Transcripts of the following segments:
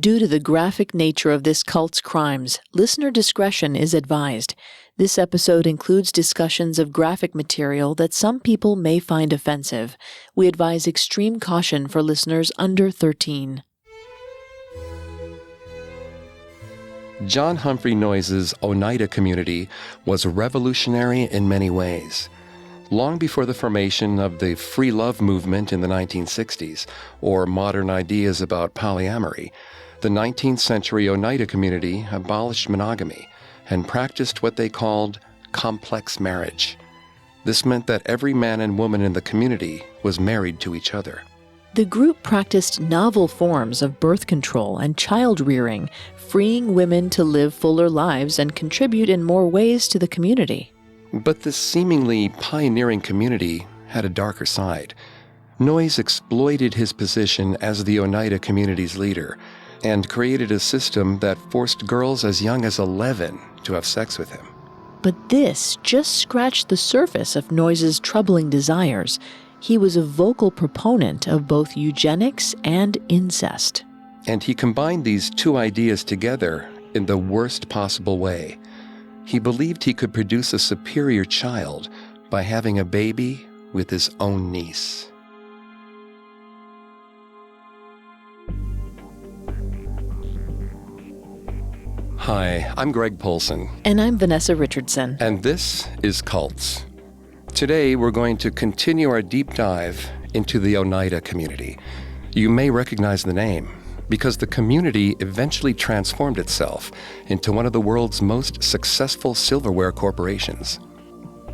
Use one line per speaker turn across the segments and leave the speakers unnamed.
Due to the graphic nature of this cult's crimes, listener discretion is advised. This episode includes discussions of graphic material that some people may find offensive. We advise extreme caution for listeners under 13.
John Humphrey Noyes Oneida Community was revolutionary in many ways. Long before the formation of the free love movement in the 1960s, or modern ideas about polyamory, the 19th century Oneida community abolished monogamy and practiced what they called complex marriage. This meant that every man and woman in the community was married to each other.
The group practiced novel forms of birth control and child rearing, freeing women to live fuller lives and contribute in more ways to the community.
But this seemingly pioneering community had a darker side. Noyes exploited his position as the Oneida community's leader and created a system that forced girls as young as 11 to have sex with him.
But this just scratched the surface of Noyes' troubling desires. He was a vocal proponent of both eugenics and incest.
And he combined these two ideas together in the worst possible way. He believed he could produce a superior child by having a baby with his own niece. Hi, I'm Greg Polson.
And I'm Vanessa Richardson.
And this is Cults. Today we're going to continue our deep dive into the Oneida community. You may recognize the name because the community eventually transformed itself into one of the world's most successful silverware corporations.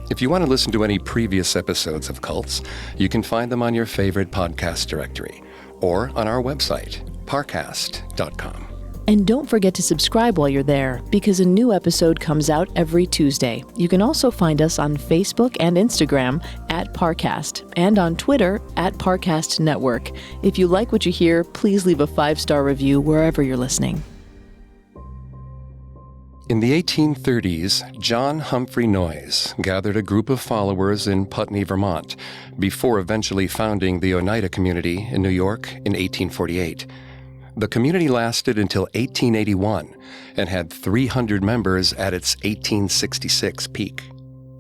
If you want to listen to any previous episodes of Cults, you can find them on your favorite podcast directory or on our website, parcast.com.
And don't forget to subscribe while you're there, because a new episode comes out every Tuesday. You can also find us on Facebook and Instagram at Parcast, and on Twitter at Parcast Network. If you like what you hear, please leave a 5-star review wherever you're listening.
In the 1830s, John Humphrey Noyes gathered a group of followers in Putney, Vermont, before eventually founding the Oneida community in New York in 1848. The community lasted until 1881 and had 300 members at its 1866 peak.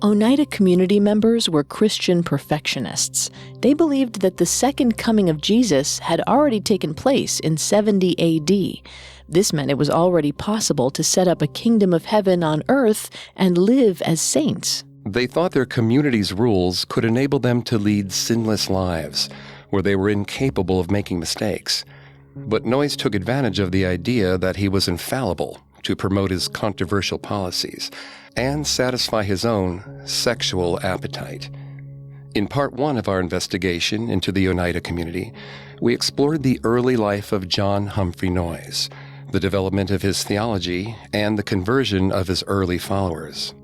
Oneida community members were Christian perfectionists. They believed that the second coming of Jesus had already taken place in 70 A.D. This meant it was already possible to set up a kingdom of heaven on earth and live as saints.
They thought their community's rules could enable them to lead sinless lives, where they were incapable of making mistakes. But Noyes took advantage of the idea that he was infallible to promote his controversial policies and satisfy his own sexual appetite. In part one of our investigation into the Oneida community, we explored the early life of John Humphrey Noyes, the development of his theology, and the conversion of his early followers.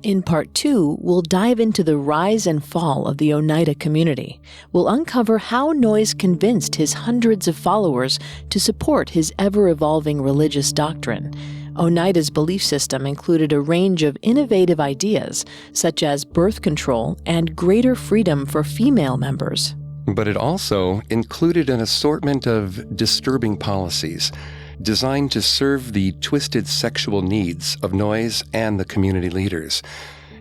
In Part 2, we'll dive into the rise and fall of the Oneida community. We'll uncover how Noyes convinced his hundreds of followers to support his ever-evolving religious doctrine. Oneida's belief system included a range of innovative ideas, such as birth control and greater freedom for female members.
But it also included an assortment of disturbing policies designed to serve the twisted sexual needs of Noyes and the community leaders,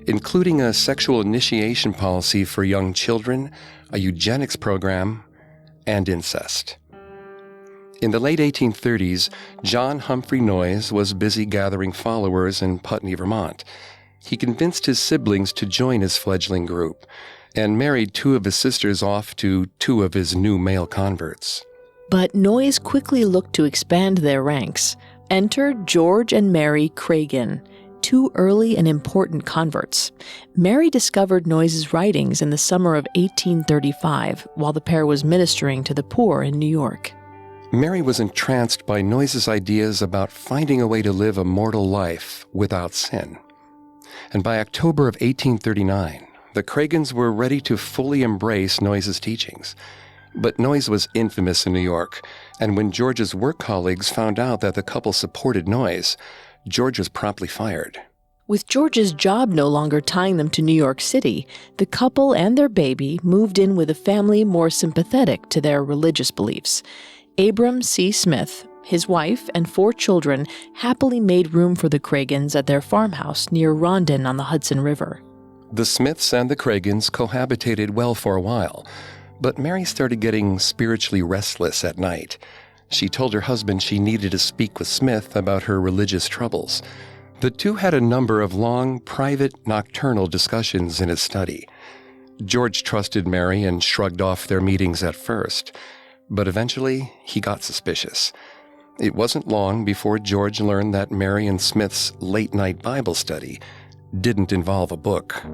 including a sexual initiation policy for young children, a eugenics program, and incest. In the late 1830s, John Humphrey Noyes was busy gathering followers in Putney, Vermont. He convinced his siblings to join his fledgling group and married 2 of his sisters off to 2 of his new male converts.
But Noyes quickly looked to expand their ranks. Enter George and Mary Craigan, 2 early and important converts. Mary discovered Noyes' writings in the summer of 1835 while the pair was ministering to the poor in New York.
Mary was entranced by Noyes' ideas about finding a way to live a mortal life without sin. And by October of 1839, the Craigans were ready to fully embrace Noyes' teachings. But Noyes was infamous in New York, and when George's work colleagues found out that the couple supported Noyes, George was promptly fired.
With George's job no longer tying them to New York City, the couple and their baby moved in with a family more sympathetic to their religious beliefs. Abram C. Smith, his wife and 4 children happily made room for the Cragans at their farmhouse near Rondon on the Hudson River.
The Smiths and the Cragans cohabitated well for a while, but Mary started getting spiritually restless at night. She told her husband she needed to speak with Smith about her religious troubles. The two had a number of long, private, nocturnal discussions in his study. George trusted Mary and shrugged off their meetings at first, but eventually he got suspicious. It wasn't long before George learned that Mary and Smith's late-night Bible study didn't involve a book.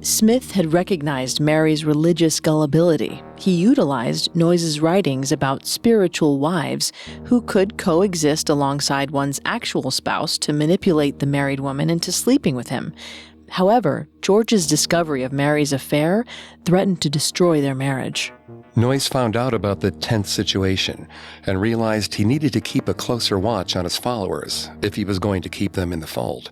Smith had recognized Mary's religious gullibility. He utilized Noyes' writings about spiritual wives who could coexist alongside one's actual spouse to manipulate the married woman into sleeping with him. However, George's discovery of Mary's affair threatened to destroy their marriage.
Noyes found out about the tense situation and realized he needed to keep a closer watch on his followers if he was going to keep them in the fold.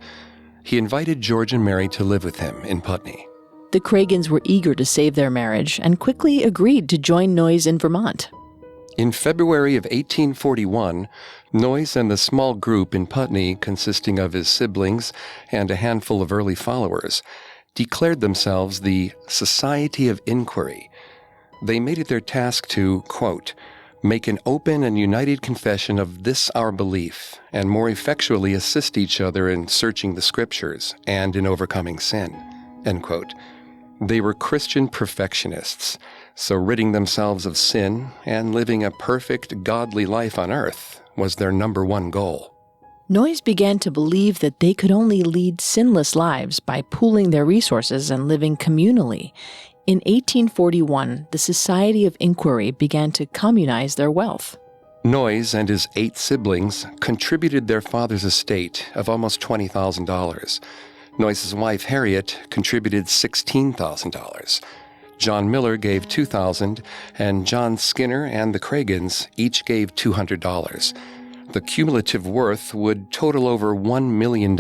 He invited George and Mary to live with him in Putney.
The Cragans were eager to save their marriage and quickly agreed to join Noyes in Vermont.
In February of 1841, Noyes and the small group in Putney, consisting of his siblings and a handful of early followers, declared themselves the Society of Inquiry. They made it their task to, quote, make an open and united confession of this our belief, and more effectually assist each other in searching the Scriptures and in overcoming sin, end quote. They were Christian perfectionists, so ridding themselves of sin and living a perfect, godly life on earth was their number one goal.
Noyes began to believe that they could only lead sinless lives by pooling their resources and living communally. In 1841, the Society of Inquiry began to communize their wealth.
Noyes and his 8 siblings contributed their father's estate of almost $20,000. Noyes' wife, Harriet, contributed $16,000. John Miller gave $2,000, and John Skinner and the Cragans each gave $200. The cumulative worth would total over $1 million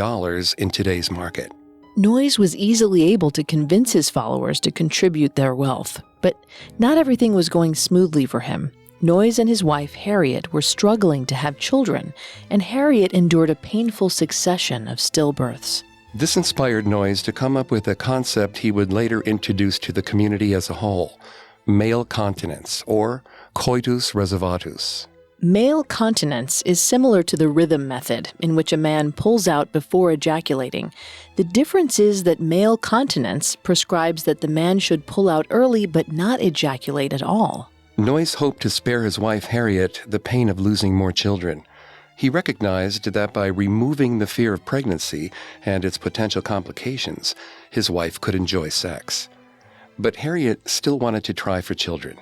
in today's market.
Noyes was easily able to convince his followers to contribute their wealth, but not everything was going smoothly for him. Noyes and his wife, Harriet, were struggling to have children, and Harriet endured a painful succession of stillbirths.
This inspired Noyes to come up with a concept he would later introduce to the community as a whole, male continence, or coitus reservatus.
Male continence is similar to the rhythm method, in which a man pulls out before ejaculating. The difference is that male continence prescribes that the man should pull out early but not ejaculate at all.
Noyes hoped to spare his wife Harriet the pain of losing more children. He recognized that by removing the fear of pregnancy and its potential complications, his wife could enjoy sex. But Harriet still wanted to try for children.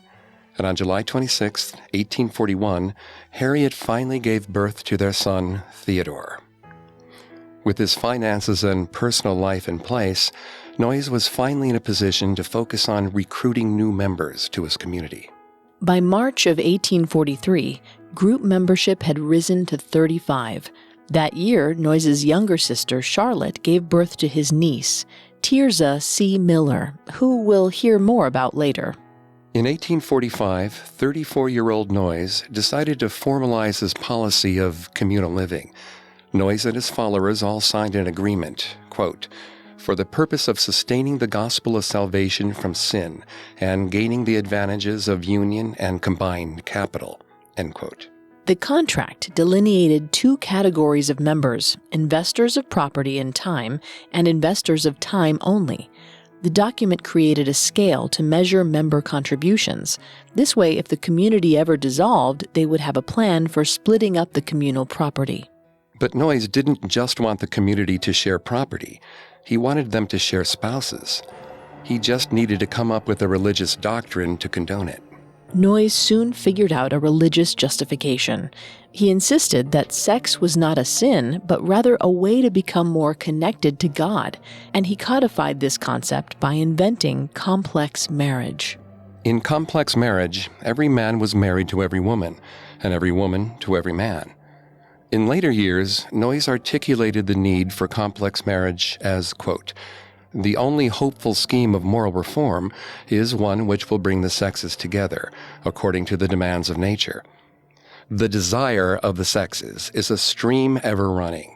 And on July 26, 1841, Harriet finally gave birth to their son, Theodore. With his finances and personal life in place, Noyes was finally in a position to focus on recruiting new members to his community.
By March of 1843, group membership had risen to 35. That year, Noyes' younger sister, Charlotte, gave birth to his niece, Tirzah C. Miller, who we'll hear more about later.
In 1845, 34-year-old Noyes decided to formalize his policy of communal living. Noyes and his followers all signed an agreement, quote, for the purpose of sustaining the gospel of salvation from sin and gaining the advantages of union and combined capital, end quote.
The contract delineated 2 categories of members, investors of property and time, and investors of time only. The document created a scale to measure member contributions. This way, if the community ever dissolved, they would have a plan for splitting up the communal property.
But Noyes didn't just want the community to share property. He wanted them to share spouses. He just needed to come up with a religious doctrine to condone it.
Noyes soon figured out a religious justification. He insisted that sex was not a sin, but rather a way to become more connected to God, and he codified this concept by inventing complex marriage.
In complex marriage, every man was married to every woman, and every woman to every man. In later years, Noyes articulated the need for complex marriage as, quote, the only hopeful scheme of moral reform is one which will bring the sexes together, according to the demands of nature. The desire of the sexes is a stream ever running.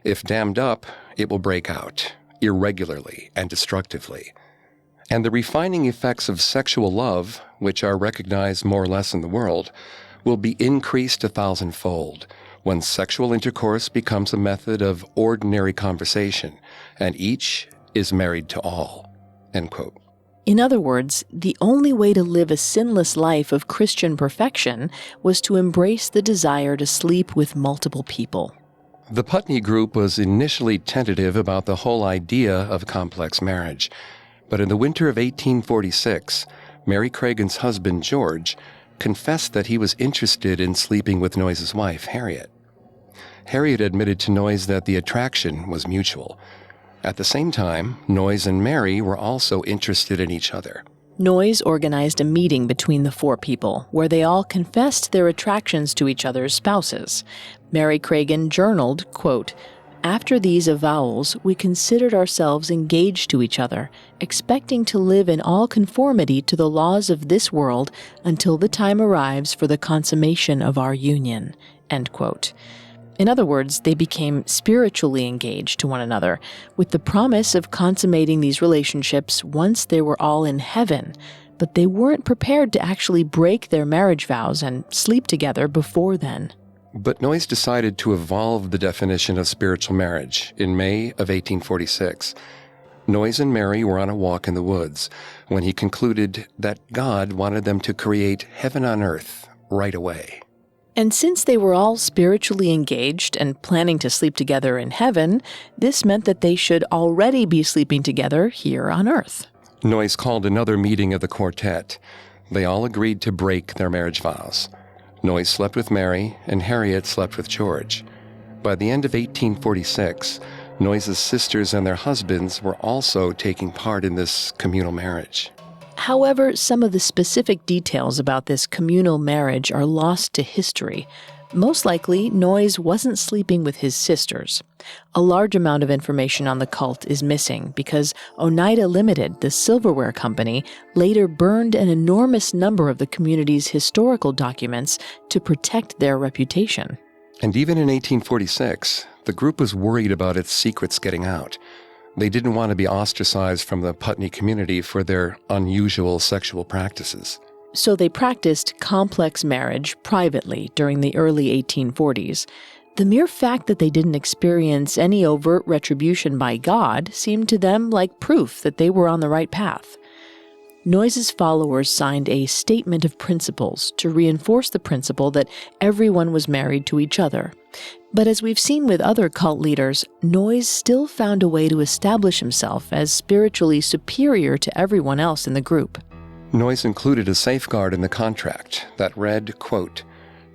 If dammed up, it will break out, irregularly and destructively. And the refining effects of sexual love, which are recognized more or less in the world, will be increased 1,000-fold when sexual intercourse becomes a method of ordinary conversation, and each is married to all." End quote.
In other words, the only way to live a sinless life of Christian perfection was to embrace the desire to sleep with multiple people.
The Putney group was initially tentative about the whole idea of complex marriage, but in the winter of 1846, Mary Cragen's husband, George, confessed that he was interested in sleeping with Noyes' wife, Harriet. Harriet admitted to Noyes that the attraction was mutual. At the same time, Noyes and Mary were also interested in each other.
Noyes organized a meeting between the four people where they all confessed their attractions to each other's spouses. Mary Cragen journaled, quote, "After these avowals, we considered ourselves engaged to each other, expecting to live in all conformity to the laws of this world until the time arrives for the consummation of our union." End quote. In other words, they became spiritually engaged to one another, with the promise of consummating these relationships once they were all in heaven, but they weren't prepared to actually break their marriage vows and sleep together before then.
But Noyes decided to evolve the definition of spiritual marriage in May of 1846. Noyes and Mary were on a walk in the woods when he concluded that God wanted them to create heaven on earth right away.
And since they were all spiritually engaged and planning to sleep together in heaven, this meant that they should already be sleeping together here on earth.
Noyes called another meeting of the quartet. They all agreed to break their marriage vows. Noyes slept with Mary, and Harriet slept with George. By the end of 1846, Noyes' sisters and their husbands were also taking part in this communal marriage.
However, some of the specific details about this communal marriage are lost to history. Most likely, Noyes wasn't sleeping with his sisters. A large amount of information on the cult is missing because Oneida Limited, the silverware company, later burned an enormous number of the community's historical documents to protect their reputation.
And even in 1846, the group was worried about its secrets getting out. They didn't want to be ostracized from the Putney community for their unusual sexual practices.
So they practiced complex marriage privately during the early 1840s. The mere fact that they didn't experience any overt retribution by God seemed to them like proof that they were on the right path. Noyes' followers signed a statement of principles to reinforce the principle that everyone was married to each other. But as we've seen with other cult leaders, Noyes still found a way to establish himself as spiritually superior to everyone else in the group.
Noyes included a safeguard in the contract that read, quote,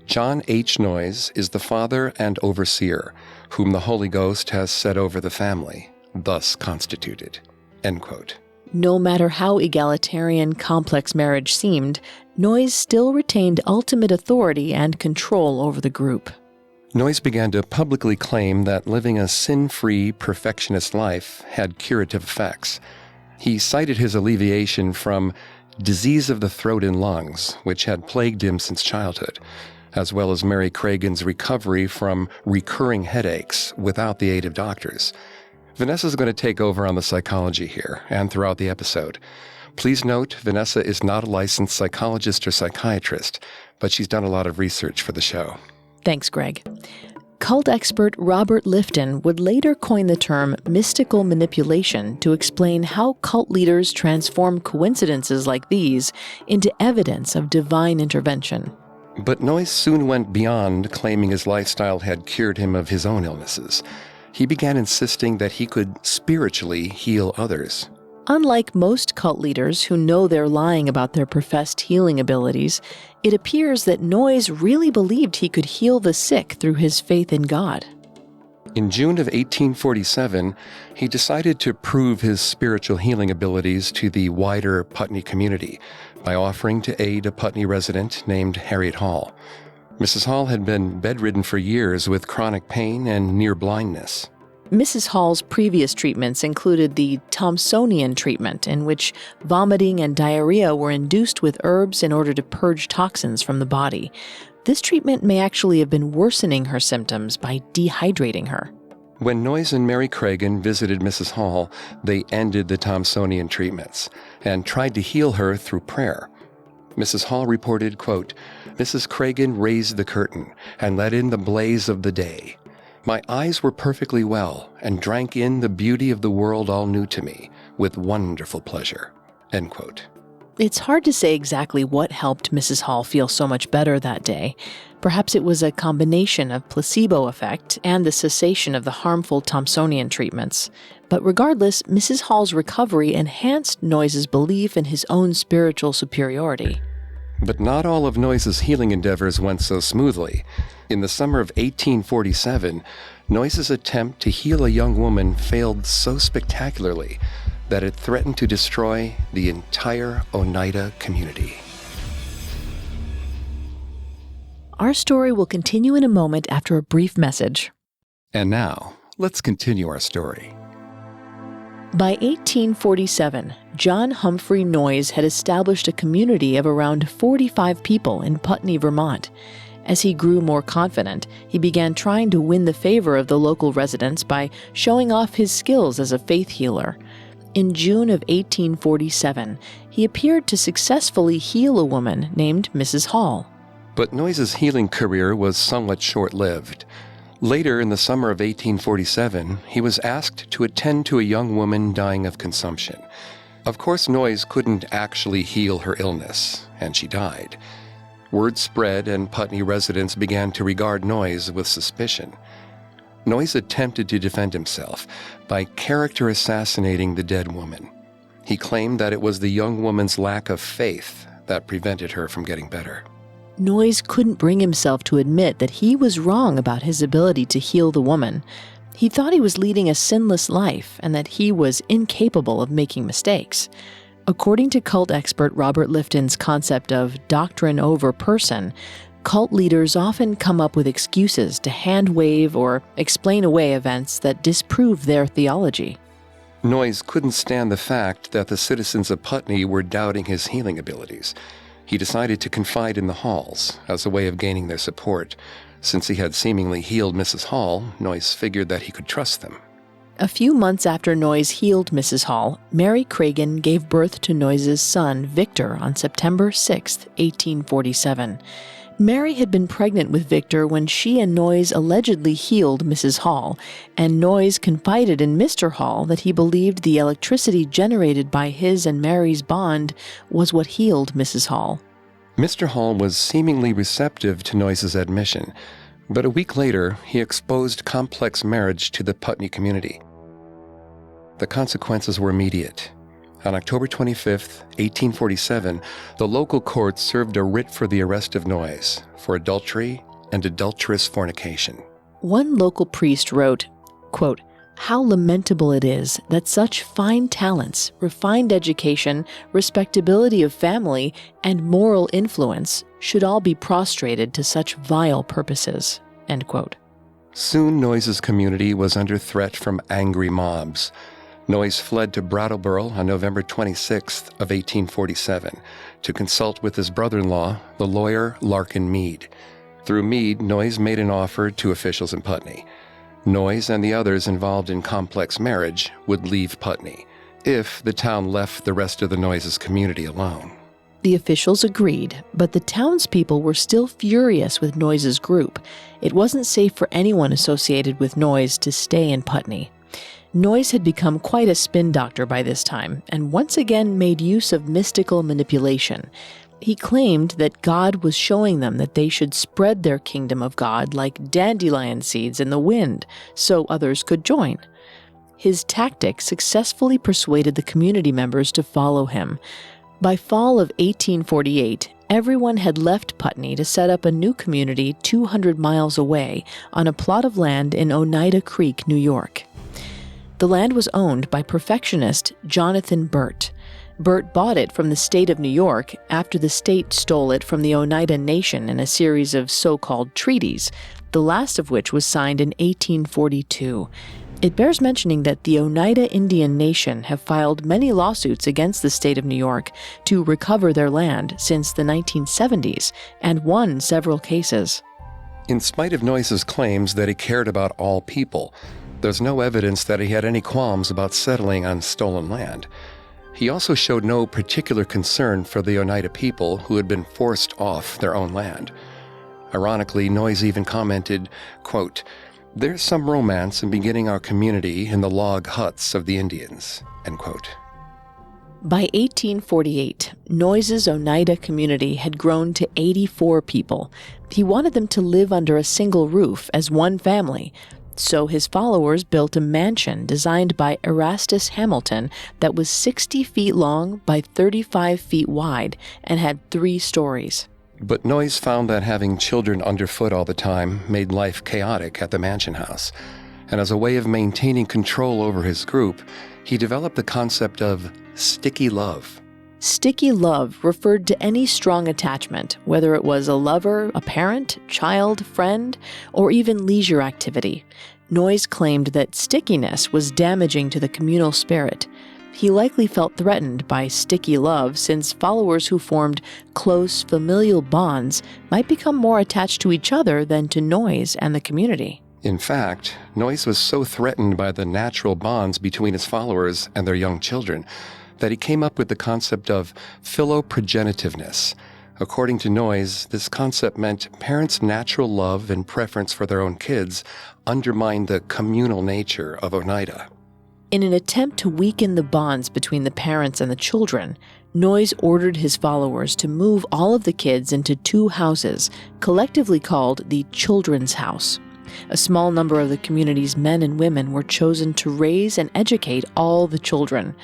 "John H. Noyes is the father and overseer, whom the Holy Ghost has set over the family, thus constituted." End quote.
No matter how egalitarian complex marriage seemed, Noyes still retained ultimate authority and control over the group.
Noyes began to publicly claim that living a sin-free, perfectionist life had curative effects. He cited his alleviation from disease of the throat and lungs, which had plagued him since childhood, as well as Mary Cragen's recovery from recurring headaches without the aid of doctors. Vanessa's going to take over on the psychology here and throughout the episode. Please note, Vanessa is not a licensed psychologist or psychiatrist, but she's done a lot of research for the show.
Thanks, Greg. Cult expert Robert Lifton would later coin the term mystical manipulation to explain how cult leaders transform coincidences like these into evidence of divine intervention.
But Noyes soon went beyond claiming his lifestyle had cured him of his own illnesses. He began insisting that he could spiritually heal others.
Unlike most cult leaders who know they're lying about their professed healing abilities, it appears that Noyes really believed he could heal the sick through his faith in God.
In June of 1847, he decided to prove his spiritual healing abilities to the wider Putney community by offering to aid a Putney resident named Harriet Hall. Mrs. Hall had been bedridden for years with chronic pain and near blindness.
Mrs. Hall's previous treatments included the Thomsonian treatment, in which vomiting and diarrhea were induced with herbs in order to purge toxins from the body. This treatment may actually have been worsening her symptoms by dehydrating her.
When Noyes and Mary Cragen visited Mrs. Hall, they ended the Thomsonian treatments and tried to heal her through prayer. Mrs. Hall reported, quote, "Mrs. Cragen raised the curtain and let in the blaze of the day. My eyes were perfectly well and drank in the beauty of the world all new to me with wonderful pleasure." End quote.
It's hard to say exactly what helped Mrs. Hall feel so much better that day. Perhaps it was a combination of placebo effect and the cessation of the harmful Thomsonian treatments. But regardless, Mrs. Hall's recovery enhanced Noyes' belief in his own spiritual superiority.
But not all of Noyes' healing endeavors went so smoothly. In the summer of 1847, Noyes' attempt to heal a young woman failed so spectacularly that it threatened to destroy the entire Oneida community.
Our story will continue in a moment after a brief message.
And now, let's continue our story.
By 1847, John Humphrey Noyes had established a community of around 45 people in Putney, Vermont. As he grew more confident, he began trying to win the favor of the local residents by showing off his skills as a faith healer. In June of 1847, he appeared to successfully heal a woman named Mrs. Hall.
But Noyes' healing career was somewhat short-lived. Later, in the summer of 1847, he was asked to attend to a young woman dying of consumption. Of course, Noyes couldn't actually heal her illness, and she died. Word spread, and Putney residents began to regard Noyes with suspicion. Noyes attempted to defend himself by character assassinating the dead woman. He claimed that it was the young woman's lack of faith that prevented her from getting better.
Noyes couldn't bring himself to admit that he was wrong about his ability to heal the woman. He thought he was leading a sinless life and that he was incapable of making mistakes. According to cult expert Robert Lifton's concept of doctrine over person, cult leaders often come up with excuses to hand-wave or explain away events that disprove their theology.
Noyes couldn't stand the fact that the citizens of Putney were doubting his healing abilities. He decided to confide in the Halls as a way of gaining their support. Since he had seemingly healed Mrs. Hall, Noyes figured that he could trust them.
A few months after Noyes healed Mrs. Hall, Mary Cragen gave birth to Noyes' son, Victor, on September 6, 1847. Mary had been pregnant with Victor when she and Noyes allegedly healed Mrs. Hall, and Noyes confided in Mr. Hall that he believed the electricity generated by his and Mary's bond was what healed Mrs. Hall.
Mr. Hall was seemingly receptive to Noyes' admission, but a week later, he exposed complex marriage to the Putney community. The consequences were immediate. On October 25, 1847, the local court served a writ for the arrest of Noyes for adultery and adulterous fornication.
One local priest wrote, quote, "How lamentable it is that such fine talents, refined education, respectability of family, and moral influence should all be prostrated to such vile purposes." End quote.
Soon Noyes' community was under threat from angry mobs. Noyes fled to Brattleboro on November 26th of 1847 to consult with his brother-in-law, the lawyer Larkin Meade. Through Meade, Noyes made an offer to officials in Putney. Noyes and the others involved in complex marriage would leave Putney if the town left the rest of the Noyes' community alone.
The officials agreed, but the townspeople were still furious with Noyes' group. It wasn't safe for anyone associated with Noyes to stay in Putney. Noyes had become quite a spin doctor by this time, and once again made use of mystical manipulation. He claimed that God was showing them that they should spread their kingdom of God like dandelion seeds in the wind, so others could join. His tactic successfully persuaded the community members to follow him. By fall of 1848, everyone had left Putney to set up a new community 200 miles away on a plot of land in Oneida Creek, New York. The land was owned by perfectionist Jonathan Burt. Burt bought it from the state of New York after the state stole it from the Oneida Nation in a series of so-called treaties, the last of which was signed in 1842. It bears mentioning that the Oneida Indian Nation have filed many lawsuits against the state of New York to recover their land since the 1970s and won several cases.
In spite of Noyes' claims that he cared about all people, there's no evidence that he had any qualms about settling on stolen land. He also showed no particular concern for the Oneida people who had been forced off their own land. Ironically, Noyes even commented, quote, "There's some romance in beginning our community in the log huts of the Indians," end quote.
By 1848, Noyes' Oneida community had grown to 84 people. He wanted them to live under a single roof as one family, so his followers built a mansion designed by Erastus Hamilton that was 60 feet long by 35 feet wide and had 3 stories.
But Noyes found that having children underfoot all the time made life chaotic at the mansion house. And as a way of maintaining control over his group, he developed the concept of sticky love.
Sticky love referred to any strong attachment, whether it was a lover, a parent, child, friend, or even leisure activity. Noyes claimed that stickiness was damaging to the communal spirit. He likely felt threatened by sticky love since followers who formed close familial bonds might become more attached to each other than to Noyes and the community.
In fact, Noyes was so threatened by the natural bonds between his followers and their young children that he came up with the concept of philoprogenitiveness. According to Noyes, this concept meant parents' natural love and preference for their own kids undermined the communal nature of Oneida.
In an attempt to weaken the bonds between the parents and the children, Noyes ordered his followers to move all of the kids into 2 houses, collectively called the Children's House. A small number of the community's men and women were chosen to raise and educate all the children.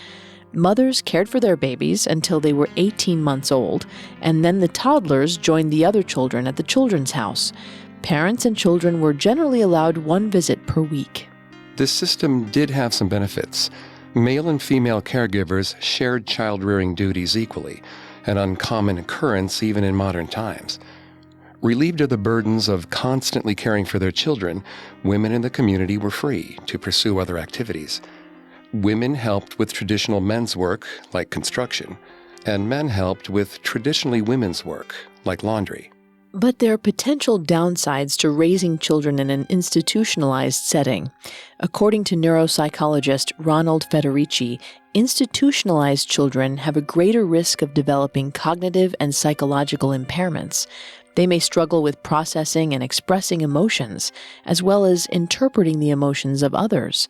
Mothers cared for their babies until they were 18 months old, and then the toddlers joined the other children at the Children's House. Parents and children were generally allowed 1 visit per week.
This system did have some benefits. Male and female caregivers shared child-rearing duties equally, an uncommon occurrence even in modern times. Relieved of the burdens of constantly caring for their children, women in the community were free to pursue other activities. Women helped with traditional men's work, like construction, and men helped with traditionally women's work, like laundry.
But there are potential downsides to raising children in an institutionalized setting. According to neuropsychologist Ronald Federici, institutionalized children have a greater risk of developing cognitive and psychological impairments. They may struggle with processing and expressing emotions, as well as interpreting the emotions of others.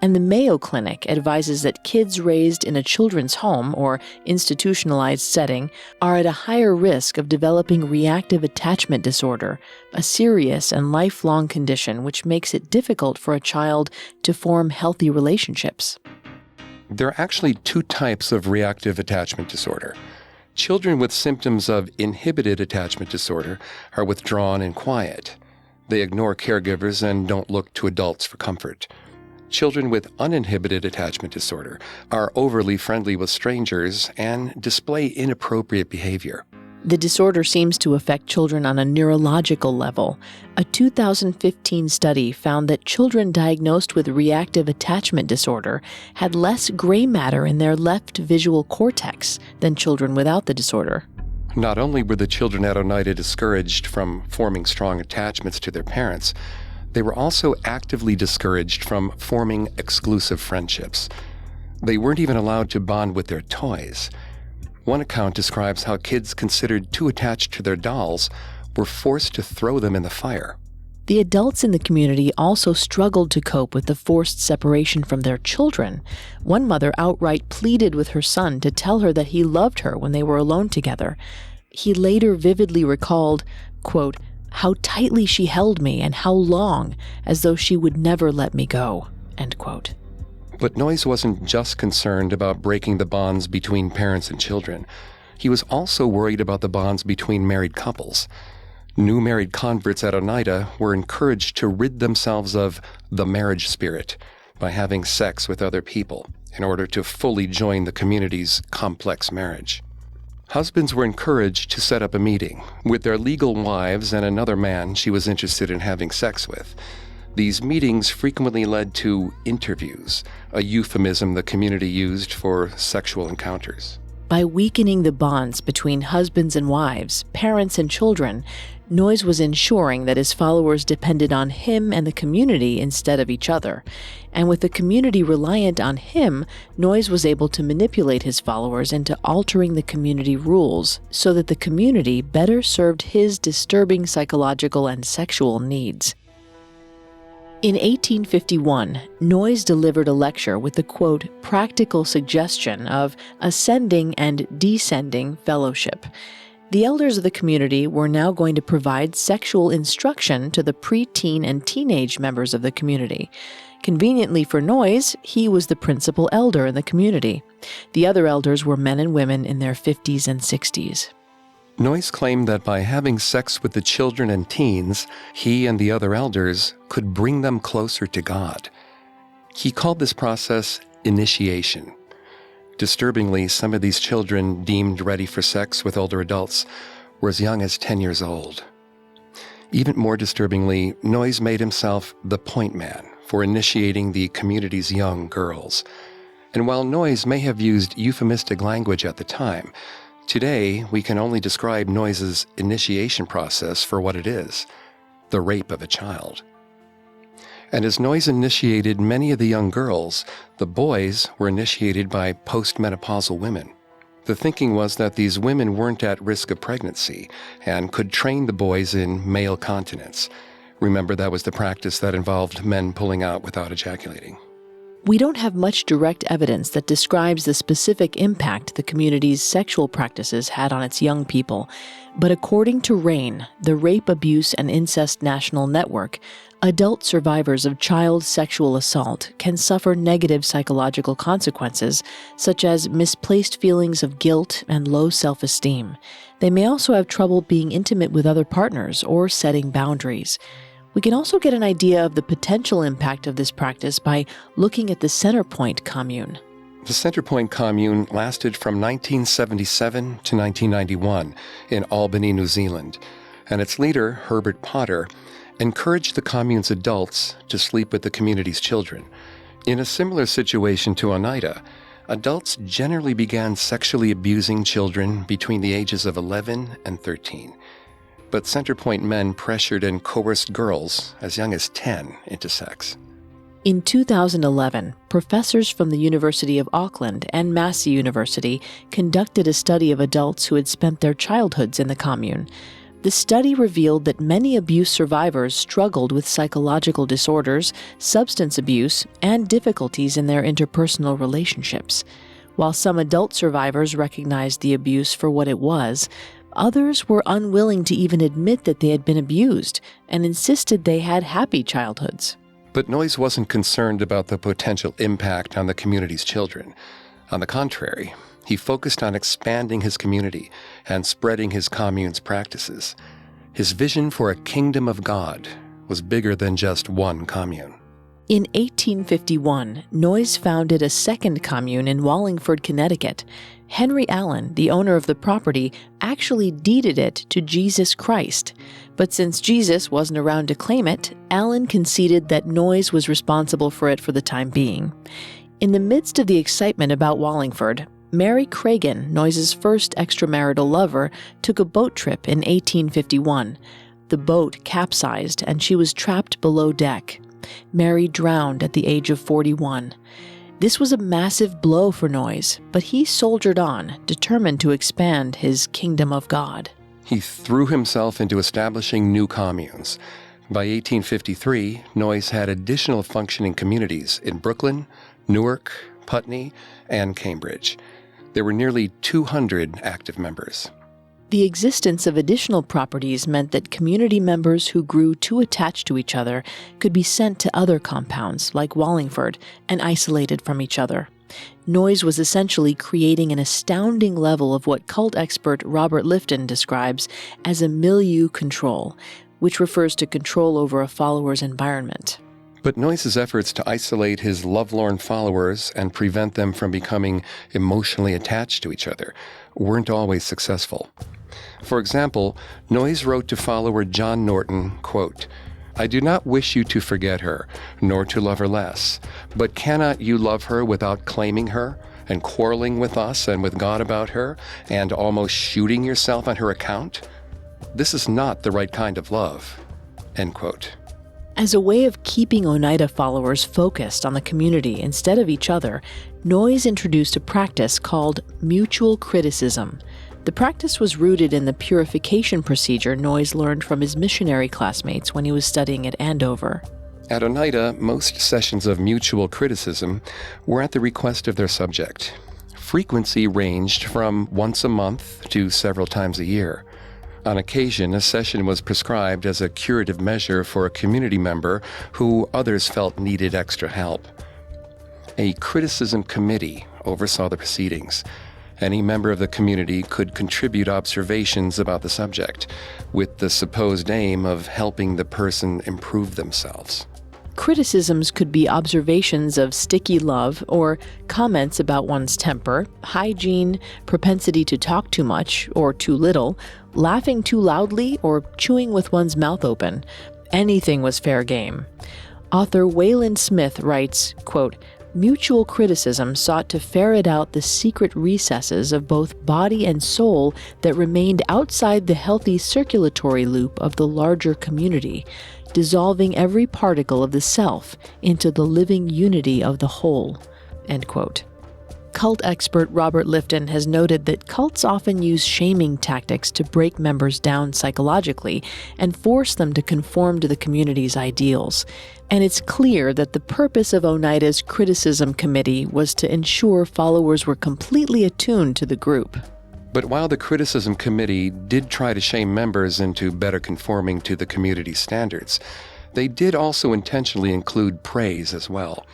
And the Mayo Clinic advises that kids raised in a children's home or institutionalized setting are at a higher risk of developing reactive attachment disorder, a serious and lifelong condition which makes it difficult for a child to form healthy relationships.
There are actually 2 types of reactive attachment disorder. Children with symptoms of inhibited attachment disorder are withdrawn and quiet. They ignore caregivers and don't look to adults for comfort. Children with uninhibited attachment disorder are overly friendly with strangers and display inappropriate behavior.
The disorder seems to affect children on a neurological level. A 2015 study found that children diagnosed with reactive attachment disorder had less gray matter in their left visual cortex than children without the disorder.
Not only were the children at Oneida discouraged from forming strong attachments to their parents, they were also actively discouraged from forming exclusive friendships. They weren't even allowed to bond with their toys. One account describes how kids considered too attached to their dolls were forced to throw them in the fire.
The adults in the community also struggled to cope with the forced separation from their children. One mother outright pleaded with her son to tell her that he loved her when they were alone together. He later vividly recalled, quote, "how tightly she held me and how long, as though she would never let me go," end quote.
But Noyes wasn't just concerned about breaking the bonds between parents and children. He was also worried about the bonds between married couples. New married converts at Oneida were encouraged to rid themselves of the marriage spirit by having sex with other people in order to fully join the community's complex marriage. Husbands were encouraged to set up a meeting with their legal wives and another man she was interested in having sex with. These meetings frequently led to interviews, a euphemism the community used for sexual encounters.
By weakening the bonds between husbands and wives, parents and children, Noyes was ensuring that his followers depended on him and the community instead of each other. And with the community reliant on him, Noyes was able to manipulate his followers into altering the community rules so that the community better served his disturbing psychological and sexual needs. In 1851, Noyes delivered a lecture with the, quote, practical suggestion of ascending and descending fellowship. The elders of the community were now going to provide sexual instruction to the preteen and teenage members of the community. Conveniently for Noyes, he was the principal elder in the community. The other elders were men and women in their 50s and 60s.
Noyes claimed that by having sex with the children and teens, he and the other elders could bring them closer to God. He called this process initiation. Disturbingly, some of these children deemed ready for sex with older adults were as young as 10 years old. Even more disturbingly, Noyes made himself the point man for initiating the community's young girls. And while Noyes may have used euphemistic language at the time, today we can only describe Noyes' initiation process for what it is, the rape of a child. And as Noyes initiated many of the young girls, the boys were initiated by postmenopausal women. The thinking was that these women weren't at risk of pregnancy and could train the boys in male continence. Remember, that was the practice that involved men pulling out without ejaculating.
We don't have much direct evidence that describes the specific impact the community's sexual practices had on its young people, but according to RAINN, the Rape, Abuse, and Incest National Network, adult survivors of child sexual assault can suffer negative psychological consequences, such as misplaced feelings of guilt and low self-esteem. They may also have trouble being intimate with other partners or setting boundaries. We can also get an idea of the potential impact of this practice by looking at the Centrepoint Commune.
The Centrepoint Commune lasted from 1977 to 1991 in Albany, New Zealand, and its leader, Herbert Potter, encouraged the commune's adults to sleep with the community's children. In a similar situation to Oneida, adults generally began sexually abusing children between the ages of 11 and 13. But Centrepoint men pressured and coerced girls as young as 10 into sex.
In 2011, professors from the University of Auckland and Massey University conducted a study of adults who had spent their childhoods in the commune. The study revealed that many abuse survivors struggled with psychological disorders, substance abuse, and difficulties in their interpersonal relationships. While some adult survivors recognized the abuse for what it was, others were unwilling to even admit that they had been abused and insisted they had happy childhoods.
But Noyes wasn't concerned about the potential impact on the community's children. On the contrary, he focused on expanding his community and spreading his commune's practices. His vision for a kingdom of God was bigger than just one commune.
In 1851, Noyes founded a second commune in Wallingford, Connecticut. Henry Allen, the owner of the property, actually deeded it to Jesus Christ. But since Jesus wasn't around to claim it, Allen conceded that Noyes was responsible for it for the time being. In the midst of the excitement about Wallingford, Mary Cragen, Noyes' first extramarital lover, took a boat trip in 1851. The boat capsized and she was trapped below deck. Mary drowned at the age of 41. This was a massive blow for Noyes, but he soldiered on, determined to expand his kingdom of God.
He threw himself into establishing new communes. By 1853, Noyes had additional functioning communities in Brooklyn, Newark, Putney, and Cambridge. There were nearly 200 active members.
The existence of additional properties meant that community members who grew too attached to each other could be sent to other compounds, like Wallingford, and isolated from each other. Noyes was essentially creating an astounding level of what cult expert Robert Lifton describes as a milieu control, which refers to control over a follower's environment.
But Noyes' efforts to isolate his lovelorn followers and prevent them from becoming emotionally attached to each other weren't always successful. For example, Noyes wrote to follower John Norton, quote, I do not wish you to forget her, nor to love her less. But cannot you love her without claiming her, and quarreling with us and with God about her, and almost shooting yourself on her account? This is not the right kind of love." End quote.
As a way of keeping Oneida followers focused on the community instead of each other, Noyes introduced a practice called mutual criticism. The practice was rooted in the purification procedure Noyes learned from his missionary classmates when he was studying at Andover.
At Oneida, most sessions of mutual criticism were at the request of their subject. Frequency ranged from once a month to several times a year. On occasion, a session was prescribed as a curative measure for a community member who others felt needed extra help. A criticism committee oversaw the proceedings. Any member of the community could contribute observations about the subject, with the supposed aim of helping the person improve themselves.
Criticisms could be observations of sticky love or comments about one's temper, hygiene, propensity to talk too much or too little, laughing too loudly, or chewing with one's mouth open. Anything was fair game. Author Wayland Smith writes, quote, "Mutual criticism sought to ferret out the secret recesses of both body and soul that remained outside the healthy circulatory loop of the larger community, dissolving every particle of the self into the living unity of the whole." End quote. Cult expert Robert Lifton has noted that cults often use shaming tactics to break members down psychologically and force them to conform to the community's ideals. And it's clear that the purpose of Oneida's criticism committee was to ensure followers were completely attuned to the group.
But while the criticism committee did try to shame members into better conforming to the community's standards, they did also intentionally include praise as well.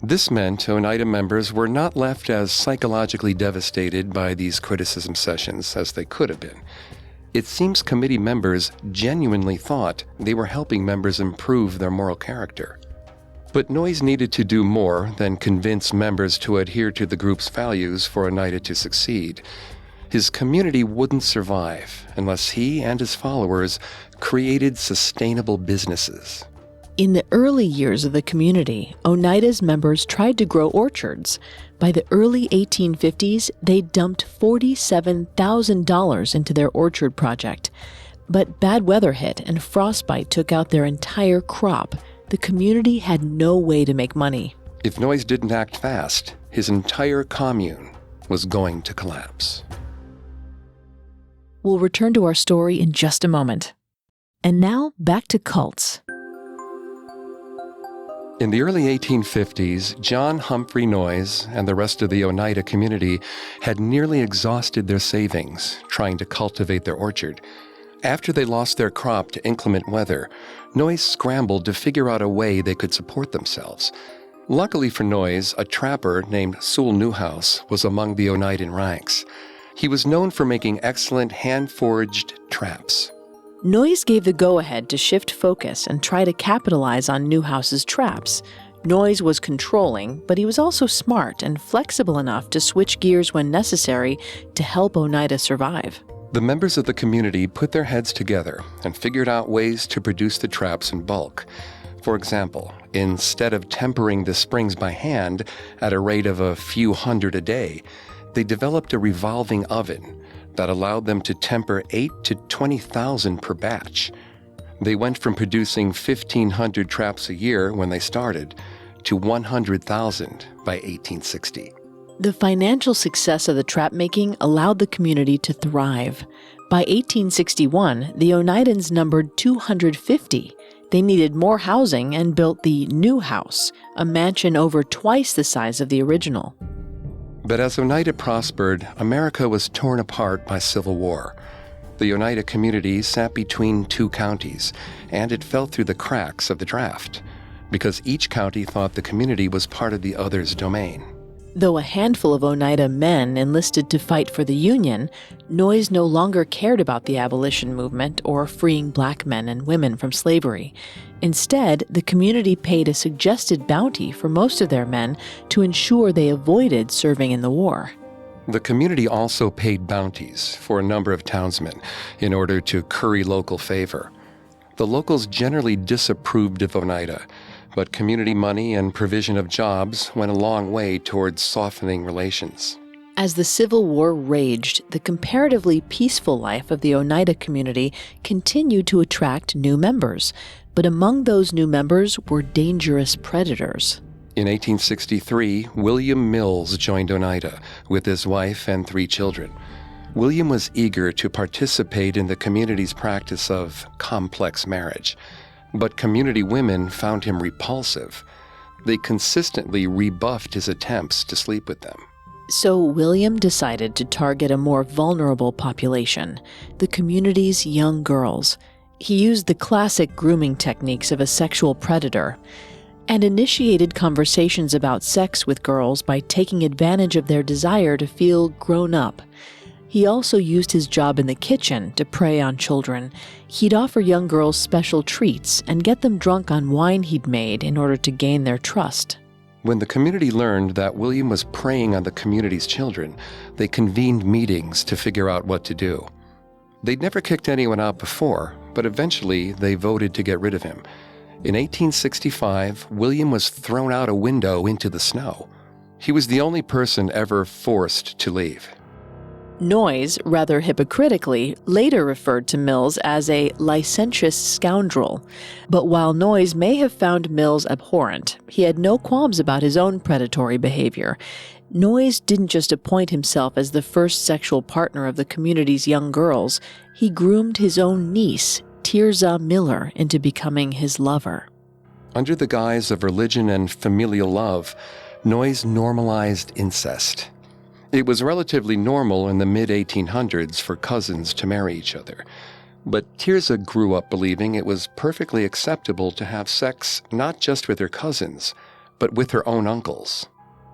This meant Oneida members were not left as psychologically devastated by these criticism sessions as they could have been. It seems committee members genuinely thought they were helping members improve their moral character. But Noyes needed to do more than convince members to adhere to the group's values for Oneida to succeed. His community wouldn't survive unless he and his followers created sustainable businesses.
In the early years of the community, Oneida's members tried to grow orchards. By the early 1850s, they dumped $47,000 into their orchard project. But bad weather hit and frostbite took out their entire crop. The community had no way to make money.
If Noyes didn't act fast, his entire commune was going to collapse.
We'll return to our story in just a moment. And now, back to cults.
In the early 1850s, John Humphrey Noyes and the rest of the Oneida community had nearly exhausted their savings trying to cultivate their orchard. After they lost their crop to inclement weather, Noyes scrambled to figure out a way they could support themselves. Luckily for Noyes, a trapper named Sewell Newhouse was among the Oneidan ranks. He was known for making excellent hand-forged traps.
Noyes gave the go-ahead to shift focus and try to capitalize on Newhouse's traps. Noyes was controlling, but he was also smart and flexible enough to switch gears when necessary to help Oneida survive.
The members of the community put their heads together and figured out ways to produce the traps in bulk. For example, instead of tempering the springs by hand at a rate of a few hundred a day, they developed a revolving oven that allowed them to temper 8,000 to 20,000 per batch. They went from producing 1,500 traps a year when they started to 100,000 by 1860.
The financial success of the trap making allowed the community to thrive. By 1861, the Oneidans numbered 250. They needed more housing and built the New House, a mansion over twice the size of the original.
But as Oneida prospered, America was torn apart by civil war. The Oneida community sat between two counties, and it fell through the cracks of the draft, because each county thought the community was part of the other's domain.
Though a handful of Oneida men enlisted to fight for the Union, Noyes no longer cared about the abolition movement or freeing black men and women from slavery. Instead, the community paid a suggested bounty for most of their men to ensure they avoided serving in the war.
The community also paid bounties for a number of townsmen in order to curry local favor. The locals generally disapproved of Oneida, but community money and provision of jobs went a long way towards softening relations.
As the Civil War raged, the comparatively peaceful life of the Oneida community continued to attract new members. But among those new members were dangerous predators.
In 1863, William Mills joined Oneida with his wife and 3 children. William was eager to participate in the community's practice of complex marriage, but community women found him repulsive. They consistently rebuffed his attempts to sleep with them.
So William decided to target a more vulnerable population, the community's young girls. He used the classic grooming techniques of a sexual predator and initiated conversations about sex with girls by taking advantage of their desire to feel grown up. He also used his job in the kitchen to prey on children. He'd offer young girls special treats and get them drunk on wine he'd made in order to gain their trust.
When the community learned that William was preying on the community's children, they convened meetings to figure out what to do. They'd never kicked anyone out before, but eventually they voted to get rid of him. In 1865, William was thrown out a window into the snow. He was the only person ever forced to leave.
Noyes, rather hypocritically, later referred to Mills as a licentious scoundrel. But while Noyes may have found Mills abhorrent, he had no qualms about his own predatory behavior. Noyes didn't just appoint himself as the first sexual partner of the community's young girls. He groomed his own niece, Tirzah Miller, into becoming his lover.
Under the guise of religion and familial love, Noyes normalized incest. It was relatively normal in the mid-1800s for cousins to marry each other. But Tirzah grew up believing it was perfectly acceptable to have sex not just with her cousins, but with her own uncles.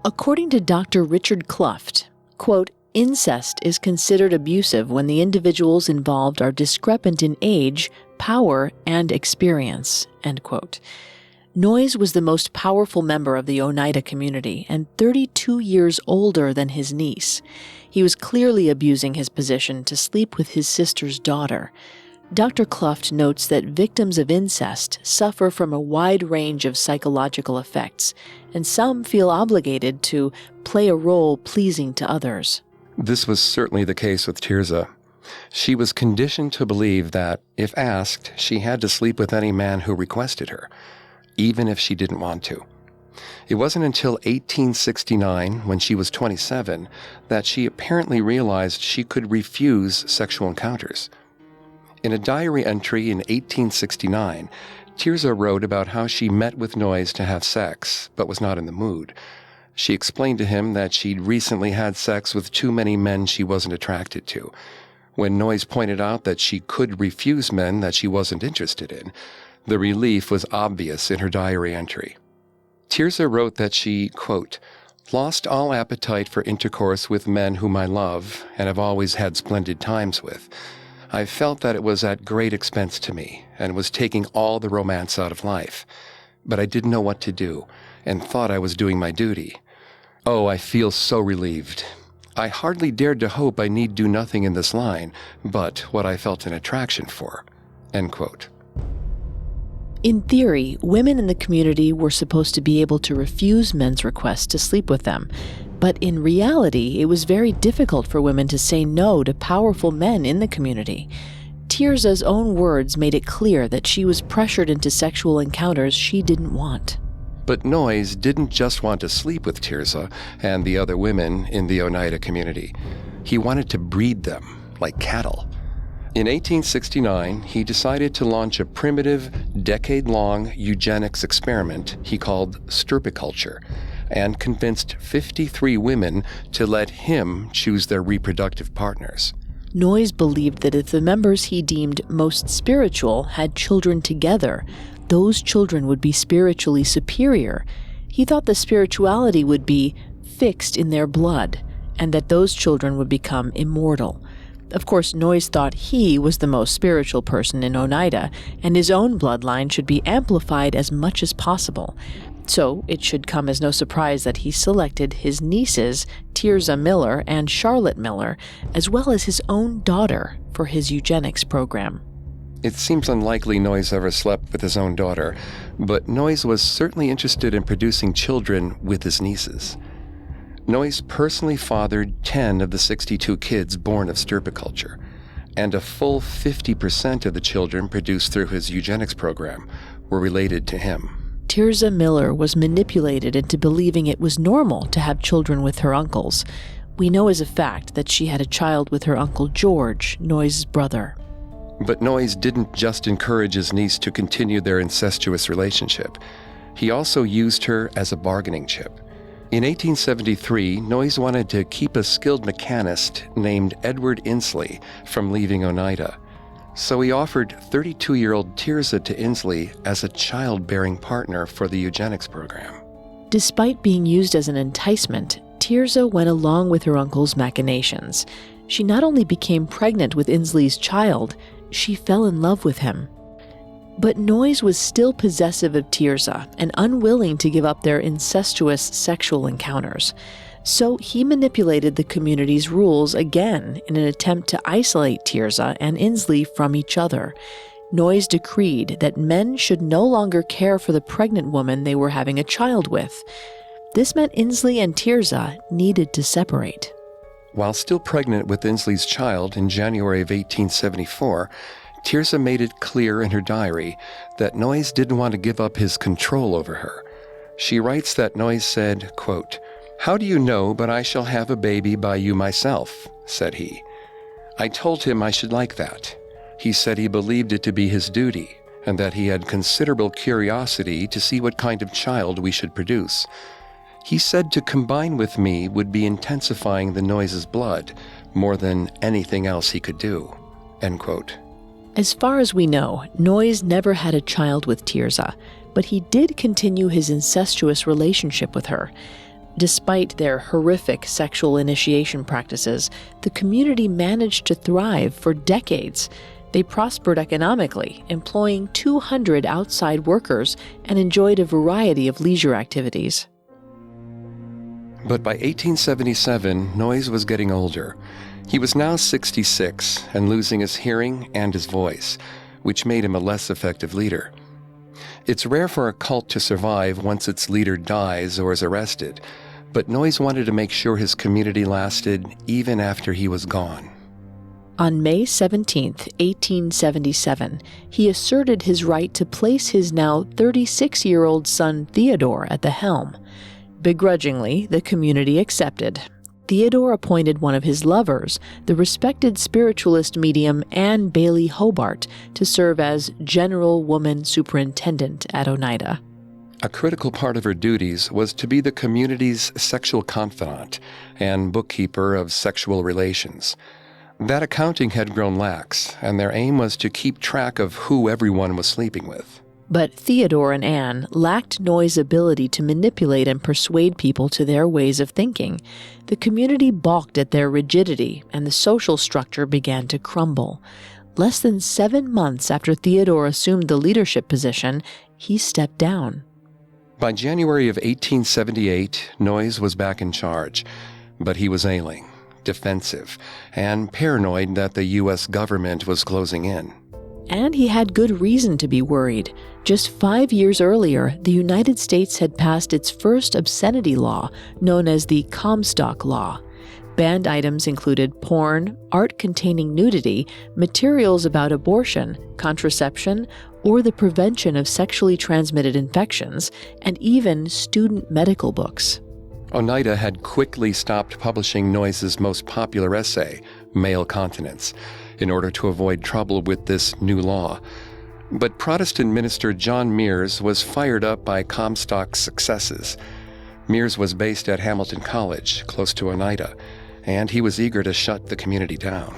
According to Dr. Richard Cluft, quote, incest is considered abusive when the individuals involved are discrepant in age, power, and experience, end quote. Noyes was the most powerful member of the Oneida community and 32 years older than his niece. He was clearly abusing his position to sleep with his sister's daughter. Dr. Cluft notes that victims of incest suffer from a wide range of psychological effects, and some feel obligated to play a role pleasing to others.
This was certainly the case with Tirzah. She was conditioned to believe that, if asked, she had to sleep with any man who requested her, even if she didn't want to. It wasn't until 1869, when she was 27, that she apparently realized she could refuse sexual encounters. In a diary entry in 1869, Tirzah wrote about how she met with Noyes to have sex, but was not in the mood. She explained to him that she'd recently had sex with too many men she wasn't attracted to. When Noyes pointed out that she could refuse men that she wasn't interested in, the relief was obvious in her diary entry. Tirzah wrote that she, quote, lost all appetite for intercourse with men whom I love and have always had splendid times with. I felt that it was at great expense to me and was taking all the romance out of life. But I didn't know what to do and thought I was doing my duty. Oh, I feel so relieved. I hardly dared to hope I need do nothing in this line but what I felt an attraction for, end quote.
In theory, women in the community were supposed to be able to refuse men's requests to sleep with them. But in reality, it was very difficult for women to say no to powerful men in the community. Tirzah's own words made it clear that she was pressured into sexual encounters she didn't want.
But Noyes didn't just want to sleep with Tirzah and the other women in the Oneida community. He wanted to breed them like cattle. In 1869, he decided to launch a primitive, decade-long eugenics experiment he called stirpiculture, and convinced 53 women to let him choose their reproductive partners.
Noyes believed that if the members he deemed most spiritual had children together, those children would be spiritually superior. He thought the spirituality would be fixed in their blood, and that those children would become immortal. Of course, Noyes thought he was the most spiritual person in Oneida, and his own bloodline should be amplified as much as possible. So it should come as no surprise that he selected his nieces, Tirzah Miller and Charlotte Miller, as well as his own daughter, for his eugenics program.
It seems unlikely Noyes ever slept with his own daughter, but Noyes was certainly interested in producing children with his nieces. Noyes personally fathered 10 of the 62 kids born of stirpiculture, and a full 50% of the children produced through his eugenics program were related to him.
Tirza Miller was manipulated into believing it was normal to have children with her uncles. We know as a fact that she had a child with her uncle George, Noyes' brother.
But Noyes didn't just encourage his niece to continue their incestuous relationship. He also used her as a bargaining chip. In 1873, Noyes wanted to keep a skilled mechanist named Edward Inslee from leaving Oneida. So he offered 32-year-old Tirza to Inslee as a childbearing partner for the eugenics program.
Despite being used as an enticement, Tirza went along with her uncle's machinations. She not only became pregnant with Inslee's child, she fell in love with him. But Noyes was still possessive of Tirza and unwilling to give up their incestuous sexual encounters. So he manipulated the community's rules again in an attempt to isolate Tirza and Inslee from each other. Noyes decreed that men should no longer care for the pregnant woman they were having a child with. This meant Inslee and Tirza needed to separate.
While still pregnant with Inslee's child in January of 1874, Tirza made it clear in her diary that Noyes didn't want to give up his control over her. She writes that Noyes said, quote, "How do you know but I shall have a baby by you myself?" said he. I told him I should like that. He said he believed it to be his duty, and that he had considerable curiosity to see what kind of child we should produce. He said to combine with me would be intensifying the Noyes' blood more than anything else he could do. End quote.
As far as we know, Noyes never had a child with Tirza, but he did continue his incestuous relationship with her. Despite their horrific sexual initiation practices, the community managed to thrive for decades. They prospered economically, employing 200 outside workers, and enjoyed a variety of leisure activities.
But by 1877, Noyes was getting older. He was now 66 and losing his hearing and his voice, which made him a less effective leader. It's rare for a cult to survive once its leader dies or is arrested, but Noyes wanted to make sure his community lasted even after he was gone.
On May 17, 1877, he asserted his right to place his now 36-year-old son Theodore at the helm. Begrudgingly, the community accepted. Theodore appointed one of his lovers, the respected spiritualist medium Anne Bailey Hobart, to serve as General Woman Superintendent at Oneida.
A critical part of her duties was to be the community's sexual confidant and bookkeeper of sexual relations. That accounting had grown lax, and their aim was to keep track of who everyone was sleeping with.
But Theodore and Anne lacked Noyes' ability to manipulate and persuade people to their ways of thinking. The community balked at their rigidity, and the social structure began to crumble. Less than 7 months after Theodore assumed the leadership position, he stepped down.
By January of 1878, Noyes was back in charge, but he was ailing, defensive, and paranoid that the U.S. government was closing in.
And he had good reason to be worried. Just 5 years earlier, the United States had passed its first obscenity law, known as the Comstock Law. Banned items included porn, art containing nudity, materials about abortion, contraception, or the prevention of sexually transmitted infections, and even student medical books.
Oneida had quickly stopped publishing Noyes' most popular essay, Male Continence, in order to avoid trouble with this new law. But Protestant minister John Mears was fired up by Comstock's successes. Mears was based at Hamilton College, close to Oneida, and he was eager to shut the community down.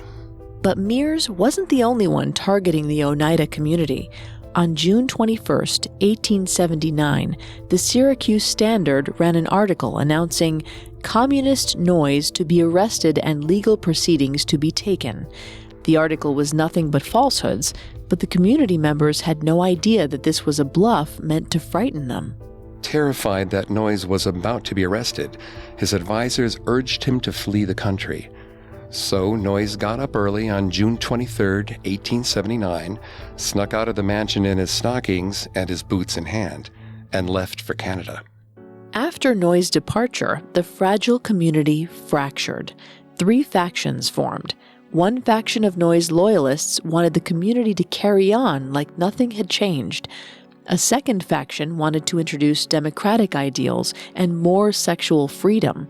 But Mears wasn't the only one targeting the Oneida community. On June 21, 1879, the Syracuse Standard ran an article announcing Communist Noyes to be arrested and legal proceedings to be taken. The article was nothing but falsehoods, but the community members had no idea that this was a bluff meant to frighten them.
Terrified that Noyes was about to be arrested, his advisors urged him to flee the country. So Noyes got up early on June 23, 1879, snuck out of the mansion in his stockings and his boots in hand, and left for Canada.
After Noyes' departure, the fragile community fractured. 3 factions formed. One faction of Noyes loyalists wanted the community to carry on like nothing had changed. A second faction wanted to introduce democratic ideals and more sexual freedom.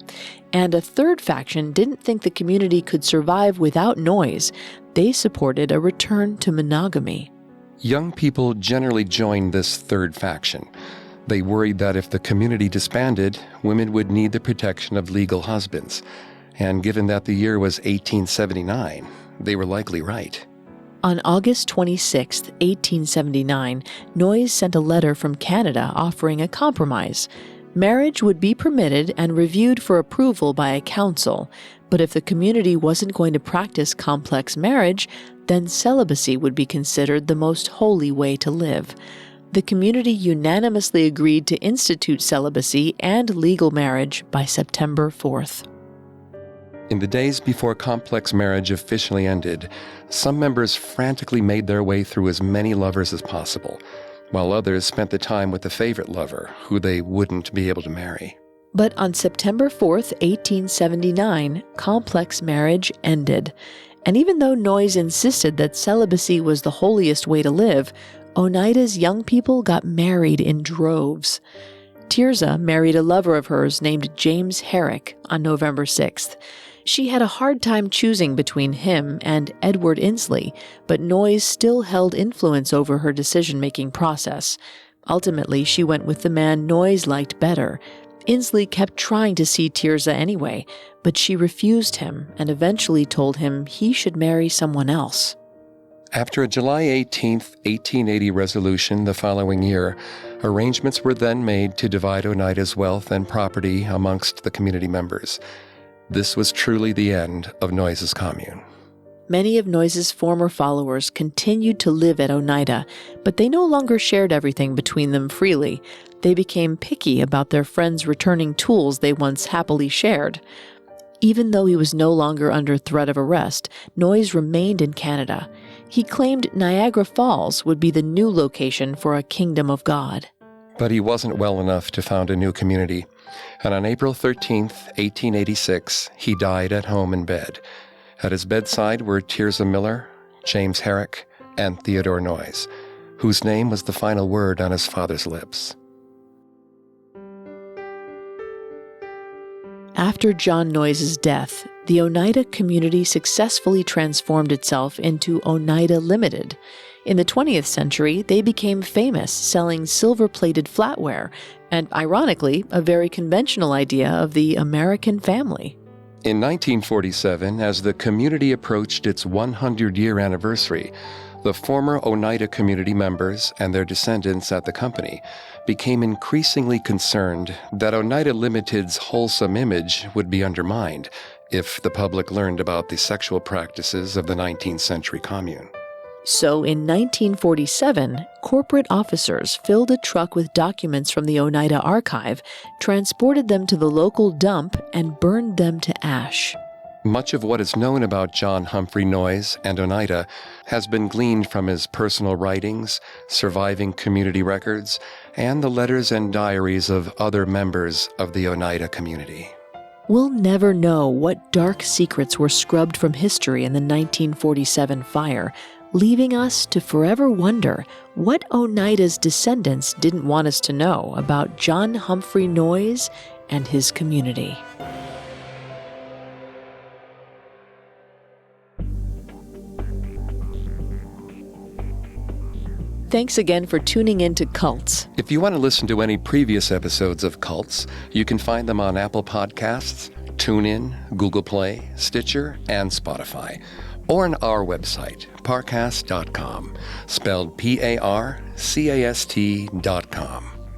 And a third faction didn't think the community could survive without Noyes. They supported a return to monogamy.
Young people generally joined this third faction. They worried that if the community disbanded, women would need the protection of legal husbands. And given that the year was 1879, they were likely right.
On August 26, 1879, Noyes sent a letter from Canada offering a compromise. Marriage would be permitted and reviewed for approval by a council, but if the community wasn't going to practice complex marriage, then celibacy would be considered the most holy way to live. The community unanimously agreed to institute celibacy and legal marriage by September 4th.
In the days before complex marriage officially ended, some members frantically made their way through as many lovers as possible, while others spent the time with a favorite lover who they wouldn't be able to marry.
But on September 4th, 1879, complex marriage ended. And even though Noyes insisted that celibacy was the holiest way to live, Oneida's young people got married in droves. Tirzah married a lover of hers named James Herrick on November 6th. She had a hard time choosing between him and Edward Inslee, but Noyes still held influence over her decision-making process. Ultimately, she went with the man Noyes liked better. Inslee kept trying to see Tirzah anyway, but she refused him and eventually told him he should marry someone else.
After a July 18, 1880 resolution the following year, arrangements were then made to divide Oneida's wealth and property amongst the community members. This was truly the end of Noyes' commune.
Many of Noyes' former followers continued to live at Oneida, but they no longer shared everything between them freely. They became picky about their friends returning tools they once happily shared. Even though he was no longer under threat of arrest, Noyes remained in Canada. He claimed Niagara Falls would be the new location for a kingdom of God.
But he wasn't well enough to found a new community. And on April 13, 1886, he died at home in bed. At his bedside were Tirzah Miller, James Herrick, and Theodore Noyes, whose name was the final word on his father's lips.
After John Noyes' death, the Oneida community successfully transformed itself into Oneida Limited. In the 20th century, they became famous selling silver-plated flatware, and ironically, a very conventional idea of the American family.
In 1947, as the community approached its 100-year anniversary, the former Oneida community members and their descendants at the company became increasingly concerned that Oneida Limited's wholesome image would be undermined if the public learned about the sexual practices of the 19th century commune.
So in 1947, corporate officers filled a truck with documents from the Oneida archive, transported them to the local dump, and burned them to ash.
Much of what is known about John Humphrey Noyes and Oneida has been gleaned from his personal writings, surviving community records, and the letters and diaries of other members of the Oneida community.
We'll never know what dark secrets were scrubbed from history in the 1947 fire, leaving us to forever wonder what Oneida's descendants didn't want us to know about John Humphrey Noyes and his community. Thanks again for tuning in to Cults.
If you want to listen to any previous episodes of Cults, you can find them on Apple Podcasts, TuneIn, Google Play, Stitcher, and Spotify, or on our website, parcast.com, spelled Parcast.com.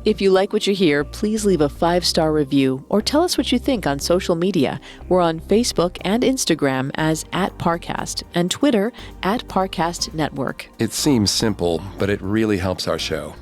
If you like what you hear, please leave a 5-star review or tell us what you think on social media. We're on Facebook and Instagram as @Parcast and Twitter @Parcast Network.
It seems simple, but it really helps our show.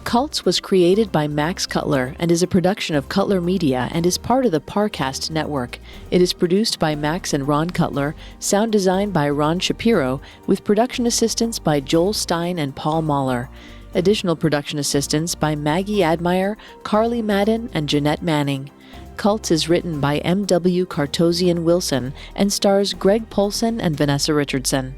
Cults was created by Max Cutler and is a production of Cutler Media and is part of the Parcast network. It is produced by Max and Ron Cutler, sound design by Ron Shapiro, with production assistance by Joel Stein and Paul Mahler. Additional production assistance by Maggie Admire, Carly Madden, and Jeanette Manning. Cults is written by M.W. Cartosian Wilson and stars Greg Polson and Vanessa Richardson.